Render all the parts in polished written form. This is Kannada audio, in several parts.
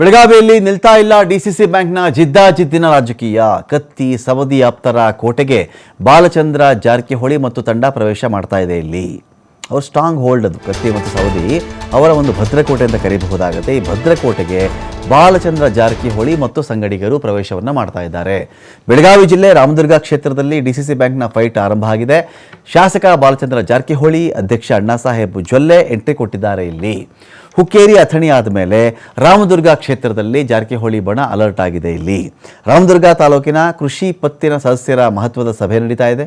ಬೆಳಗಾವಿಯಲ್ಲಿ ನಿಲ್ತಾ ಇಲ್ಲ ಡಿಸಿಸಿ ಬ್ಯಾಂಕ್ನ ಜಿದ್ದಾಜಿದ್ದಿನ ರಾಜಕೀಯ. ಕತ್ತಿ ಸವದಿ ಆಪ್ತರ ಕೋಟೆಗೆ ಬಾಲಚಂದ್ರ ಜಾರಕಿಹೊಳಿ ಮತ್ತು ತಂಡ ಪ್ರವೇಶ ಮಾಡ್ತಾ ಇದೆ. ಇಲ್ಲಿ ಅವ್ರ ಸ್ಟ್ರಾಂಗ್ ಹೋಲ್ಡ್ ಅದು ಕತ್ತಿ ಮತ್ತು ಸವದಿ ಅವರ ಒಂದು ಭದ್ರಕೋಟೆ ಅಂತ ಕರೀಬಹುದಾಗುತ್ತೆ. ಈ ಭದ್ರಕೋಟೆಗೆ ಬಾಲಚಂದ್ರ ಜಾರಕಿಹೊಳಿ ಮತ್ತು ಸಂಗಡಿಗರು ಪ್ರವೇಶವನ್ನು ಮಾಡ್ತಾ ಇದ್ದಾರೆ. ಬೆಳಗಾವಿ ಜಿಲ್ಲೆ ರಾಮದುರ್ಗ ಕ್ಷೇತ್ರದಲ್ಲಿ ಡಿಸಿಸಿ ಬ್ಯಾಂಕ್ನ ಫೈಟ್ ಆರಂಭ ಆಗಿದೆ. ಶಾಸಕ ಬಾಲಚಂದ್ರ ಜಾರಕಿಹೊಳಿ, ಅಧ್ಯಕ್ಷ ಅಣ್ಣಾಸಾಹೇಬ್ ಜೊಲ್ಲೆ ಎಂಟ್ರಿ ಕೊಟ್ಟಿದ್ದಾರೆ. ಇಲ್ಲಿ ಹುಕ್ಕೇರಿ ಅಥಣಿ ಆದಮೇಲೆ ರಾಮದುರ್ಗ ಕ್ಷೇತ್ರದಲ್ಲಿ ಜಾರಕಿಹೊಳಿ ಬಣ ಅಲರ್ಟ್ ಆಗಿದೆ. ಇಲ್ಲಿ ರಾಮದುರ್ಗ ತಾಲೂಕಿನ ಕೃಷಿ ಪತ್ತಿನ ಸದಸ್ಯರ ಮಹತ್ವದ ಸಭೆ ನಡೀತಾ ಇದೆ.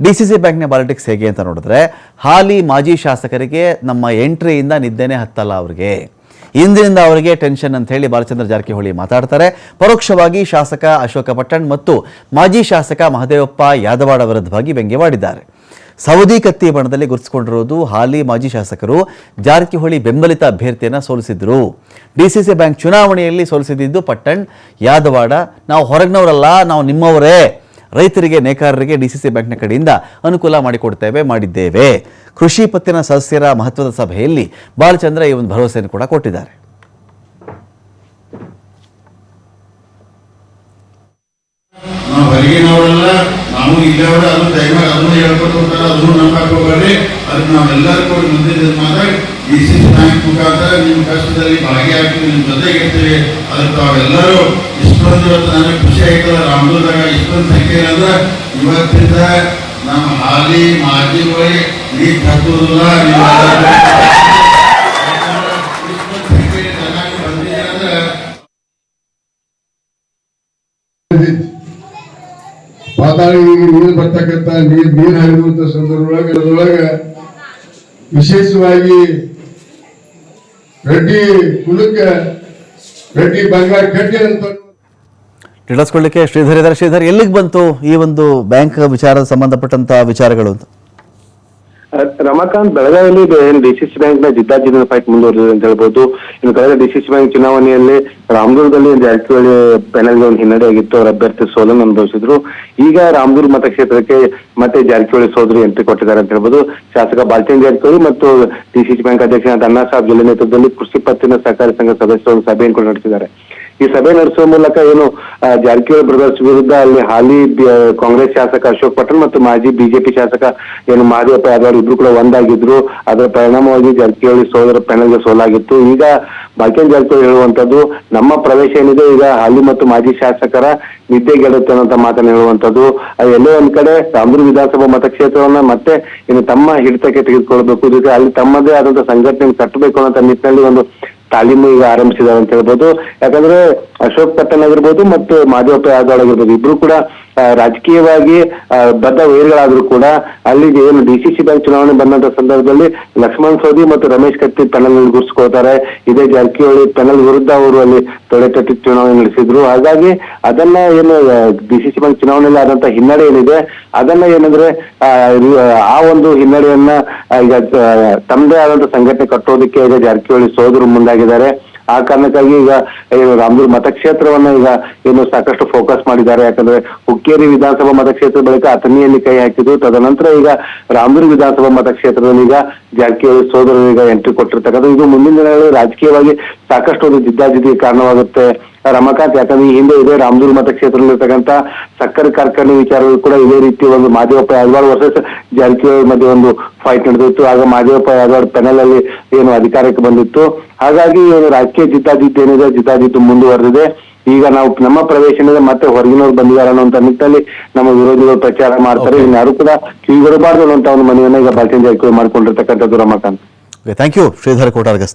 ಡಿಸಿಸಿ ಬ್ಯಾಂಕ್ನ ಪಾಲಿಟಿಕ್ಸ್ ಹೇಗೆ ಅಂತ ನೋಡಿದ್ರೆ, ಹಾಲಿ ಮಾಜಿ ಶಾಸಕರಿಗೆ ನಮ್ಮ ಎಂಟ್ರಿಯಿಂದ ನಿದ್ದೆನೇ ಹತ್ತಲ್ಲ. ಅವ್ರಿಗೆ ಇಂದಿನಿಂದ ಅವರಿಗೆ ಟೆನ್ಷನ್ ಅಂತ ಹೇಳಿ ಬಾಲಚಂದ್ರ ಜಾರಕಿಹೊಳಿ ಮಾತಾಡ್ತಾರೆ. ಪರೋಕ್ಷವಾಗಿ ಶಾಸಕ ಅಶೋಕ ಪಟ್ಟಣ್ ಮತ್ತು ಮಾಜಿ ಶಾಸಕ ಮಹದೇವಪ್ಪ ಯಾದವಾಡ ವಿರುದ್ಧವಾಗಿ ವ್ಯಂಗ್ಯವಾಡಿದ್ದಾರೆ. ಸವದಿ ಕತ್ತಿ ಬಣದಲ್ಲಿ ಗುರುತಿಸಿಕೊಂಡಿರುವುದು ಹಾಲಿ ಮಾಜಿ ಶಾಸಕರು ಜಾರಕಿಹೊಳಿ ಬೆಂಬಲಿತ ಅಭ್ಯರ್ಥಿಯನ್ನು ಸೋಲಿಸಿದ್ರು. ಡಿಸಿಸಿ ಬ್ಯಾಂಕ್ ಚುನಾವಣೆಯಲ್ಲಿ ಸೋಲಿಸಿದ್ದು ಪಟ್ಟಣ್, ಯಾದವಾಡ. ನಾವು ಹೊರಗಿನವರಲ್ಲ, ನಾವು ನಿಮ್ಮವರೇ. ರೈತರಿಗೆ, ನೇಕಾರರಿಗೆ ಡಿಸಿಸಿ ಬ್ಯಾಂಕ್ನ ಕಡೆಯಿಂದ ಅನುಕೂಲ ಮಾಡಿದ್ದೇವೆ. ಕೃಷಿ ಪತ್ತಿನ ಸದಸ್ಯರ ಮಹತ್ವದ ಸಭೆಯಲ್ಲಿ ಬಾಲಚಂದ್ರ ಈ ಒಂದು ಭರವಸೆಯನ್ನು ಕೂಡ ಕೊಟ್ಟಿದ್ದಾರೆ. ಹೊರಗಿನವರೆಲ್ಲ ನಾವು ಇಲ್ಲವರ ಅದು ದಯಮಾಡಿ ಅದನ್ನು ಹೇಳ್ಕೊಟ್ಟು ಹೋಗ್ತಾರೆ. ಅದನ್ನು ನಂಬಕ್ಕೆ ಹೋಗ್ರಿ. ಅದಕ್ಕೆ ನಾವೆಲ್ಲರೂ ಕೂಡ ಮುಂದೆ ಮಾತಾಡಿ ಡಿಸಿಸಿ ಬ್ಯಾಂಕ್ ಮುಖಾಂತರ ನಿಮ್ಮ ಕಷ್ಟದಲ್ಲಿ ಭಾಗಿಯಾಗ್ತೀವಿ, ನಿಮ್ಮ ಜೊತೆಗೆ ಇರ್ತೀವಿ. ಅದಕ್ಕೆ ತಾವೆಲ್ಲರೂ ಇಷ್ಟೊಂದು ಇವತ್ತು ನನಗೆ ಖುಷಿ ಆಯ್ತಲ್ಲ. ರಾಮದುರ್ಗದಾಗ ಇಷ್ಟೊಂದು ಸಂಖ್ಯೆ ಅಂದ್ರೆ ಇವತ್ತಿಂದ ನಮ್ಮ ಹಾಲಿ ಮಾಜಿಗಳಿಗೆ ನೀರು ಹತ್ತುವುದಿಲ್ಲ. ಇಷ್ಟೊಂದು ಸಂಖ್ಯೆ ಚೆನ್ನಾಗಿ ಬಂದಿದೆ ಅಂದ್ರೆ ಪಾತಾಳಿಗೆ ನೀರು ಬರ್ತಕ್ಕಂಥ ನೀರು ಹರಿಯುವಂತ ಸಂದರ್ಭದೊಳಗೆ ವಿಶೇಷವಾಗಿ ರೆಡ್ಡಿ ಕುಲಕ್ಕೆ ರೆಡ್ಡಿ ಬಂಗಾರ ಕಟ್ಟಿ ಅಂತ ತಿಳಿಸ್ಕೊಳ್ಳಿಕ್ಕೆ ಶ್ರೀಧರ್ ಇದ್ದಾರೆ. ಶ್ರೀಧರ್, ಎಲ್ಲಿಗೆ ಬಂತು ಈ ಒಂದು ಬ್ಯಾಂಕ್ ವಿಚಾರದ ಸಂಬಂಧಪಟ್ಟಂತ ವಿಚಾರಗಳು ಅಂತ? ರಮಾಕಾಂತ್, ಬೆಳಗಾವಿಯಲ್ಲಿ ಡಿಸಿಸಿ ಬ್ಯಾಂಕ್ ನ ಜಿದ್ದಾಜಿದ್ದಿನ ಫೈಟ್ ಮುಂದುವರೆದಿದೆ ಅಂತ ಹೇಳ್ಬೋದು. ಇನ್ನು ಕಳೆದ ಡಿಸಿಸಿ ಬ್ಯಾಂಕ್ ಚುನಾವಣೆಯಲ್ಲಿ ರಾಮದುರ್ಗದಲ್ಲಿ ಜಾರಕಿಹೊಳಿ ಪ್ಯಾನಲ್ಗೆ ಒಂದು ಹಿನ್ನಡೆ ಆಗಿತ್ತು. ಅವರ ಅಭ್ಯರ್ಥಿ ಸೋಲನ್ನು ಅನುಭವಿಸಿದ್ರು. ಈಗ ರಾಮದುರ್ಗ ಮತಕ್ಷೇತ್ರಕ್ಕೆ ಮತ್ತೆ ಜಾರಕಿಹೊಳಿ ಸೋದರಿ ಎಂಟ್ರಿ ಕೊಟ್ಟಿದ್ದಾರೆ ಅಂತ ಹೇಳ್ಬೋದು. ಶಾಸಕ ಬಾಲಚಂದ್ರ ಜಾರಕಿಹೊಳಿ ಮತ್ತು ಡಿಸಿಸಿ ಬ್ಯಾಂಕ್ ಅಧ್ಯಕ್ಷ ಅಣ್ಣಾಸಾಹೇಬ್ ಜೊಲ್ಲೆ ನೇತೃತ್ವದಲ್ಲಿ ಕೃಷಿ ಪತ್ತಿನ ಸಹಕಾರಿ ಸಂಘ ಸದಸ್ಯರು ಸಭೆಯನ್ನು ಕೂಡ ನಡೆಸಿದ್ದಾರೆ. ಈ ಸಭೆ ನಡೆಸುವ ಮೂಲಕ ಏನು ಜಾರಕಿಹೊಳಿ ಬ್ರದರ್ಸ್ ವಿರುದ್ಧ ಅಲ್ಲಿ ಹಾಲಿ ಕಾಂಗ್ರೆಸ್ ಶಾಸಕ ಅಶೋಕ್ ಪಟ್ಟಣ್ ಮತ್ತು ಮಾಜಿ ಬಿಜೆಪಿ ಶಾಸಕ ಏನು ಮಹದೇವಪ್ಪ ಯಾದವ್ ಇಬ್ರು ಕೂಡ ಒಂದಾಗಿದ್ರು. ಅದರ ಪರಿಣಾಮವಾಗಿ ಜಾರಕಿಹೊಳಿ ಸೋದರ ಪ್ಯಾನಲ್ಗೆ ಸೋಲಾಗಿತ್ತು. ಈಗ ಬಾಲಚಂದ್ರ ಜಾರಕಿಹೊಳಿ ಹೇಳುವಂತದ್ದು, ನಮ್ಮ ಪ್ರವೇಶ ಏನಿದೆ ಈಗ ಹಾಲಿ ಮತ್ತು ಮಾಜಿ ಶಾಸಕರ ನಿದ್ದೆಗೆಡುತ್ತೆ ಅನ್ನೋ ಮಾತನ್ನು ಹೇಳುವಂತದ್ದು. ಎಲ್ಲೋ ಒಂದ್ ಕಡೆ ರಾಮದುರ್ಗ ವಿಧಾನಸಭಾ ಮತಕ್ಷೇತ್ರವನ್ನ ಮತ್ತೆ ಇನ್ನು ತಮ್ಮ ಹಿಡಿತಕ್ಕೆ ತೆಗೆದುಕೊಳ್ಬೇಕು, ಜೊತೆ ಅಲ್ಲಿ ತಮ್ಮದೇ ಆದಂತ ಸಂಘಟನೆ ಕಟ್ಟಬೇಕು ಅನ್ನೋ ನಿಟ್ಟಿನಲ್ಲಿ ಒಂದು ತಾಲೀಮು ಈಗ ಆರಂಭಿಸಿದ್ದಾರೆ ಅಂತ ಹೇಳ್ಬೋದು. ಯಾಕಂದ್ರೆ ಅಶೋಕ್ ಪಟ್ಟಣ್ ಆಗಿರ್ಬೋದು ಮತ್ತು ಮಹದೇವಪ್ಪ ಯಾದವ್ ಆಗಿರ್ಬೋದು ಇಬ್ರು ಕೂಡ ರಾಜಕೀಯವಾಗಿ ಬದ್ಧ ವೈರಿಗಳಾದ್ರೂ ಕೂಡ ಅಲ್ಲಿ ಏನು ಡಿಸಿಸಿ ಬ್ಯಾಂಕ್ ಚುನಾವಣೆ ಬಂದಂತ ಸಂದರ್ಭದಲ್ಲಿ ಲಕ್ಷ್ಮಣ್ ಸವದಿ ಮತ್ತು ರಮೇಶ್ ಕತ್ತಿ ಪೆನಲ್ ಗುರುಸ್ಕೊಳ್ತಾರೆ. ಇದೇ ಜಾರಕಿಹೊಳಿ ಪೆನಲ್ ವಿರುದ್ಧ ಅವರು ಅಲ್ಲಿ ತೊಡೆತಟ್ಟಿ ಚುನಾವಣೆ ನಡೆಸಿದ್ರು. ಹಾಗಾಗಿ ಅದನ್ನ ಏನು ಡಿಸಿಸಿ ಬ್ಯಾಂಕ್ ಚುನಾವಣೆಯಲ್ಲಿ ಆದಂತ ಹಿನ್ನಡೆ ಏನಿದೆ ಅದನ್ನ ಏನಂದ್ರೆ ಆ ಒಂದು ಹಿನ್ನಡೆಯನ್ನ ಈಗ ತಮ್ಮದೇ ಆದಂತ ಸಂಘಟನೆ ಕಟ್ಟೋದಕ್ಕೆ ಈಗ ಜಾರಕಿಹೊಳಿ ಸೋದರು ಮುಂದಾಗಿದ್ದಾರೆ. ಆ ಕಾರಣಕ್ಕಾಗಿ ಈಗ ರಾಮದುರ್ಗ ಮತಕ್ಷೇತ್ರವನ್ನ ಈಗ ಏನು ಸಾಕಷ್ಟು ಫೋಕಸ್ ಮಾಡಿದ್ದಾರೆ. ಯಾಕಂದ್ರೆ ಹುಕ್ಕೇರಿ ವಿಧಾನಸಭಾ ಮತಕ್ಷೇತ್ರ ಬಳಿಕ ಅಥಣಿಯಲ್ಲಿ ಕೈ ಹಾಕಿದ್ರು. ತದನಂತರ ಈಗ ರಾಮದುರ್ಗ ವಿಧಾನಸಭಾ ಮತಕ್ಷೇತ್ರದಲ್ಲಿ ಈಗ ಜಾರಕಿಹೊಳಿ ಸೋದರರು ಈಗ ಎಂಟ್ರಿ ಕೊಟ್ಟಿರ್ತಕ್ಕಂಥ ಇದು ಮುಂದಿನ ದಿನಗಳಲ್ಲಿ ರಾಜಕೀಯವಾಗಿ ಸಾಕಷ್ಟು ಒಂದು ಜಿದ್ದಾಜಿದ್ದಿಗೆ ಕಾರಣವಾಗುತ್ತೆ ರಮಾಕಾಂತ್. ಯಾಕಂದ್ರೆ ಈ ಹಿಂದೆ ಇದೇ ರಾಮದುರ್ಗ ಮತಕ್ಷೇತ್ರದಲ್ಲಿರ್ತಕ್ಕಂಥ ಸಕ್ಕರೆ ಕಾರ್ಖಾನೆ ವಿಚಾರಗಳು ಕೂಡ ಇದೇ ರೀತಿ ಒಂದು ಮಹದೇವಪ್ಪ ಯಾದವ್ ವರ್ಸಸ್ ಜಾರಕಿಹೊಳಿ ಮಧ್ಯೆ ಒಂದು ಫೈಟ್ ನಡೆದಿತ್ತು. ಆಗ ಮಹದೇವಪ್ಪ ಯಾದವ್ ಪೆನಲ್ ಅಲ್ಲಿ ಏನು ಅಧಿಕಾರಕ್ಕೆ ಬಂದಿತ್ತು. ಹಾಗಾಗಿ ಏನು ರಾಜಕೀಯ ಜಿದ್ದಾಜಿದ್ದು ಏನಿದೆ ಜಿದ್ದಾಜಿದ್ದು ಮುಂದುವರೆದಿದೆ. ಈಗ ನಾವು ನಮ್ಮ ಪ್ರವೇಶನದ ಮತ್ತೆ ಹೊರಗಿನವ್ರು ಬಂದಿದ್ದಾರೆ ಅನ್ನೋಂತ ನಿಟ್ಟಿನಲ್ಲಿ ನಮ್ಮ ವಿರೋಧಿಗಳು ಪ್ರಚಾರ ಮಾಡ್ತಾರೆ. ಇನ್ಯಾರು ಕೂಡ ಕಿವಿಗೊಡಬಾರ್ದು ಅನ್ನೋಂತ ಒಂದು ಮನೆಯನ್ನ ಈಗ ಬಾಲಚಂದ್ರ ಜಾರಕಿಹೊಳಿ ಮಾಡ್ಕೊಂಡಿರ್ತಕ್ಕಂಥದ್ದು ರಮಾಕಾಂತ್. Thank you Sridhar ಕೋಟಾರ್ಗಸ್.